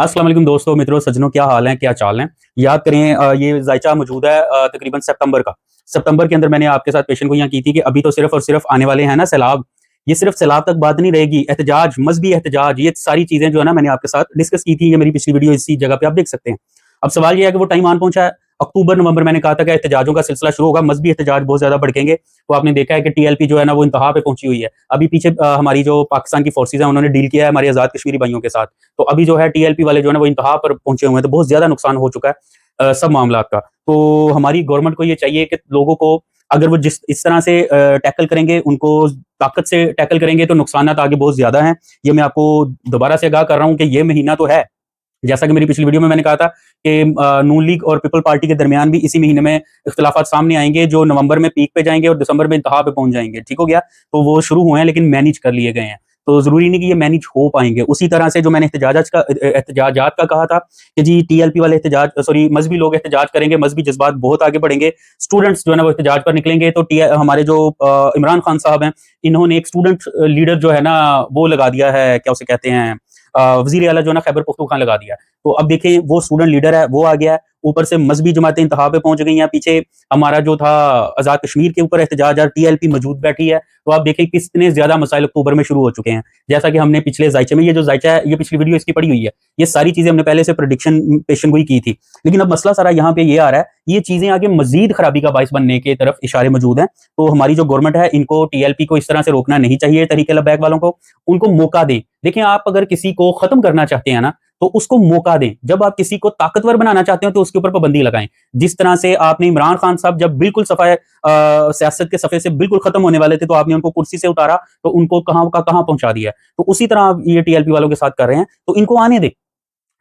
अस्सलाम वालेकुम दोस्तों, मित्रों, सज्जनों, क्या हाल है, क्या चाल है। याद करें, ये जायचा मौजूद है तकरीबन सितंबर का। सितंबर के अंदर मैंने आपके साथ पेशन गोइयां की थी कि अभी तो सिर्फ और सिर्फ आने वाले हैं ना सैलाब। ये सिर्फ सैलाब तक बात नहीं रहेगी, एहतजाज, मजहबी एहतजाज, ये सारी चीजें जो है ना मैंने आपके साथ डिस्कस की थी। ये मेरी पिछली वीडियो इसी जगह पे आप देख सकते हैं। अब सवाल ये है कि वो टाइम आन पहुंचा है। अक्टूबर नवंबर मैंने कहा था कि एहतजाजों का सिलसिला शुरू होगा, मजहबी एहतजाज बहुत ज्यादा भड़केंगे। तो आपने देखा है कि टीएलपी जो है ना वो इंतहा पे पहुंची हुई है। अभी पीछे हमारी जो पाकिस्तान की फोर्सेज हैं उन्होंने डील किया है हमारे आजाद कश्मीरी भाइयों के साथ। तो अभी जो है टीएलपी वाले जो है ना वो इंतहा पर पहुंचे हुए हैं, तो बहुत ज्यादा नुकसान हो चुका है सब मामला का। तो हमारी गवर्नमेंट को ये चाहिए कि लोगों को, अगर वो जिस इस तरह से टैकल करेंगे, उनको ताकत से टैकल करेंगे, तो नुकसान आगे बहुत ज्यादा हैं। ये मैं आपको दोबारा से आगाह कर रहा हूँ कि ये महीना तो है, जैसा कि मेरी पिछली वीडियो में मैंने कहा था कि नून लीग और पीपल पार्टी के दरमियान भी इसी महीने में इख्तिलाफात सामने आएंगे, जो नवंबर में पीक पे जाएंगे और दिसंबर में इंतहा पे पहुंच जाएंगे। ठीक हो गया। तो वो शुरू हुए हैं लेकिन मैनेज कर लिए गए हैं। तो जरूरी नहीं कि ये मैनेज हो पाएंगे। उसी तरह से जो मैंने एहतजाजात का कहा था कि जी टीएलपी वाले एहतजाज, सॉरी, मजहबी लोग एहतजाज करेंगे, मजहबी जज्बात बहुत आगे बढ़ेंगे, स्टूडेंट्स जो है ना वो एहतजाज पर निकलेंगे। तो हमारे जो इमरान खान साहब हैं, इन्होंने एक स्टूडेंट लीडर जो है ना वो लगा दिया है, क्या उसे कहते हैं, वजीर आला जो है ना खैबर पख्तूनख्वा लगा दिया। तो अब देखिए, वो स्टूडेंट लीडर है, वो आ गया है। ऊपर से मजहबी जमातें इंतहा पे पहुंच गई हैं। पीछे हमारा जो था आजाद कश्मीर के ऊपर एहतजाज, टीएलपी मौजूद बैठी है। तो आप देखिए कितने ज्यादा मसाइल अक्टूबर में शुरू हो चुके हैं। जैसा कि हमने पिछले जायचे में, ये जो जायचा है, ये पिछली वीडियो इसकी पड़ी हुई है, ये सारी चीजें हमने पहले से प्रोडिक्शन पेशन गोई की थी। लेकिन अब मसला सारा यहाँ पे ये आ रहा है, ये चीजें आगे मजीद खराबी का बायस बनने की तरफ इशारे मौजूद हैं। तो हमारी जो गवर्नमेंट है, इनको टीएलपी को इस तरह से रोकना नहीं चाहिए, तहरीक लब्बैक वालों को। उनको मौका दें। देखिए, आप अगर किसी को खत्म करना चाहते हैं ना, तो उसको मौका दें। जब आप किसी को ताकतवर बनाना चाहते हो तो उसके ऊपर पाबंदी लगाएं। जिस तरह से आपने इमरान खान साहब जब बिल्कुल सफाए सियासत के सफे से बिल्कुल खत्म होने वाले थे, तो आपने उनको कुर्सी से उतारा, तो उनको कहां का कहां पहुंचा दिया। तो उसी तरह आप ये टीएलपी वालों के साथ कर रहे हैं। तो इनको आने दें,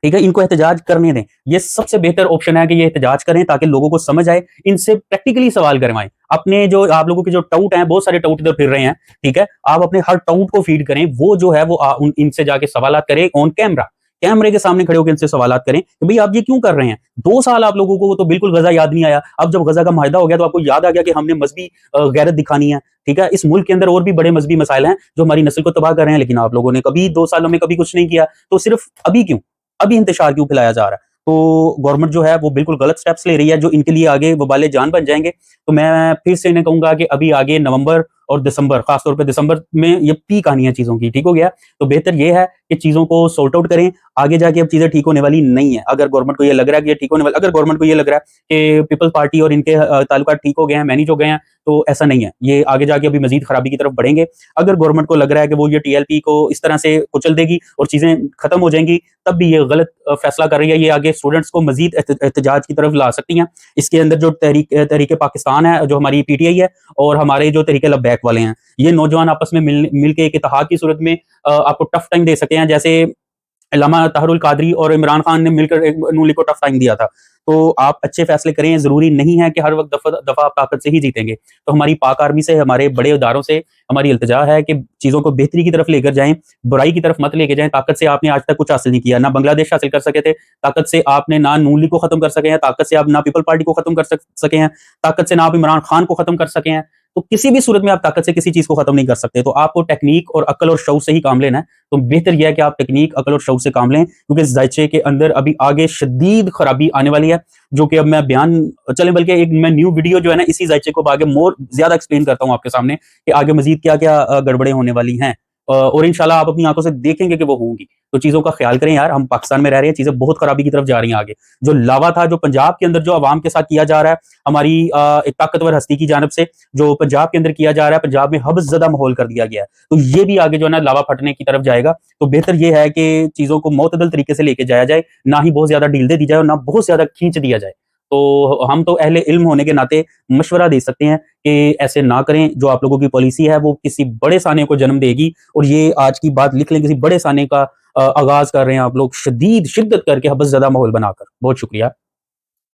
ठीक है, इनको एहतजाज करने दें। ये सबसे बेहतर ऑप्शन है कि ये एहतजाज करें, ताकि लोगों को समझ आए। इनसे प्रैक्टिकली सवाल करवाएं। अपने जो आप लोगों के जो टाउट हैं, बहुत सारे टाउट इधर फिर रहे हैं, ठीक है, आप अपने हर टाउट को फीड करें। वो जो है वो इनसे जाके सवाल करें ऑन कैमरा, कैमरे के सामने खड़े होकर इनसे सवाल करें कि भाई आप ये क्यों कर रहे हैं। 2 साल आप लोगों को वो तो बिल्कुल गजा याद नहीं आया। अब जब गजा का माहिदा हो गया तो आपको याद आ गया कि हमने मजहबी गैरत दिखानी है। ठीक है, इस मुल्क के अंदर और भी बड़े मजहबी मसाइल हैं जो हमारी नस्ल को तबाह कर रहे हैं, लेकिन आप लोगों ने कभी 2 सालों में कभी कुछ नहीं किया। तो सिर्फ अभी क्यों, अभी इंतशार क्यों फैलाया जा रहा है। तो गवर्नमेंट जो है वो बिल्कुल गलत स्टेप्स ले रही है, जो इनके लिए आगे वबाले जान बन जाएंगे। तो मैं फिर से इन्हें कहूंगा कि अभी आगे नवंबर और दिसंबर, खासतौर पे दिसंबर में ये पीक आनी है चीजों की। ठीक हो गया। तो बेहतर ये है कि चीजों को सॉर्ट आउट करें। आगे जाके अब चीजें ठीक होने वाली नहीं है। अगर गवर्नमेंट को ये लग रहा है कि ये ठीक होने वाली, अगर गवर्नमेंट को ये लग रहा है कि पीपल्स पार्टी और इनके ताल्लुकात ठीक हो गए हैं, मैनेज हो गए हैं, तो ऐसा नहीं है। ये आगे जाके अभी मजीद खराबी की तरफ बढ़ेंगे। अगर गवर्नमेंट को लग रहा है कि वो ये टीएलपी को इस तरह से कुचल देगी और चीजें खत्म हो जाएंगी, तब भी ये गलत फैसला कर रही है। ये आगे स्टूडेंट्स को मजीद एहतजाज की तरफ ला सकती हैं। इसके अंदर जो तहरीक पाकिस्तान है, जो हमारी पीटीआई है, और हमारे जो तहरीक लब्बैक वाले हैं, ये नौजवान आपस में मिल के एक इत्तेहाद की सूरत में आपको टफ टाइम दे सके हैं। जैसे अल्लामा ताहरुल कादरी और इमरान खान ने मिलकर नून लीग को टफ टाइम दिया था। तो आप अच्छे फैसले करें। जरूरी नहीं है कि हर वक्त दफा आप ताकत से ही जीतेंगे। तो हमारी पाक आर्मी से, हमारे बड़े इदारों से हमारी इल्तिजा है कि चीजों को बेहतरी की तरफ लेकर जाएं, बुराई की तरफ मत लेके जाएं। ताकत से आपने आज तक कुछ हासिल नहीं किया, ना बांग्लादेश हासिल कर सके थे, ताकत से आपने ना नून लीग को खत्म कर सके हैं, ताकत से आप ना पीपल पार्टी को खत्म कर सके हैं, ताकत से ना आप इमरान खान को खत्म कर सके हैं। तो किसी भी सूरत में आप ताकत से किसी चीज को खत्म नहीं कर सकते। तो आपको टेक्निक और अकल और शऊर से ही काम लेना है। तो बेहतर यह है कि आप टेक्निक, अकल और शऊर से काम लें, क्योंकि जायचे के अंदर अभी आगे शदीद खराबी आने वाली है, जो कि अब मैं बयान चले, बल्कि एक मैं न्यू वीडियो जो है ना इसी जायचे को आगे मोर ज्यादा एक्सप्लेन करता हूं आपके सामने कि आगे मजीद क्या क्या गड़बड़े होने वाली हैं। और इंशाल्लाह आप अपनी आंखों से देखेंगे कि वो होंगी। तो चीजों का ख्याल करें यार, हम पाकिस्तान में रह रहे हैं, चीजें बहुत खराबी की तरफ जा रही हैं आगे। जो लावा था, जो पंजाब के अंदर जो अवाम के साथ किया जा रहा है, हमारी एक ताकतवर हस्ती की जानब से जो पंजाब के अंदर किया जा रहा है, पंजाब में हबसज़दा माहौल कर दिया गया है। तो ये भी आगे जो है ना लावा फटने की तरफ जाएगा। तो बेहतर ये है कि चीजों को मोतदल तरीके से लेके जाया जाए, ना ही बहुत ज्यादा ढील दे दी जाए और ना बहुत ज्यादा खींच दिया जाए। तो हम तो अहले इल्म होने के नाते मशवरा दे सकते हैं कि ऐसे ना करें। जो आप लोगों की पॉलिसी है वो किसी बड़े साने को जन्म देगी। और ये आज की बात लिख लें, किसी बड़े साने का आगाज कर रहे हैं आप लोग, शदीद शिद्दत करके, हबस ज़्यादा माहौल बनाकर। बहुत शुक्रिया।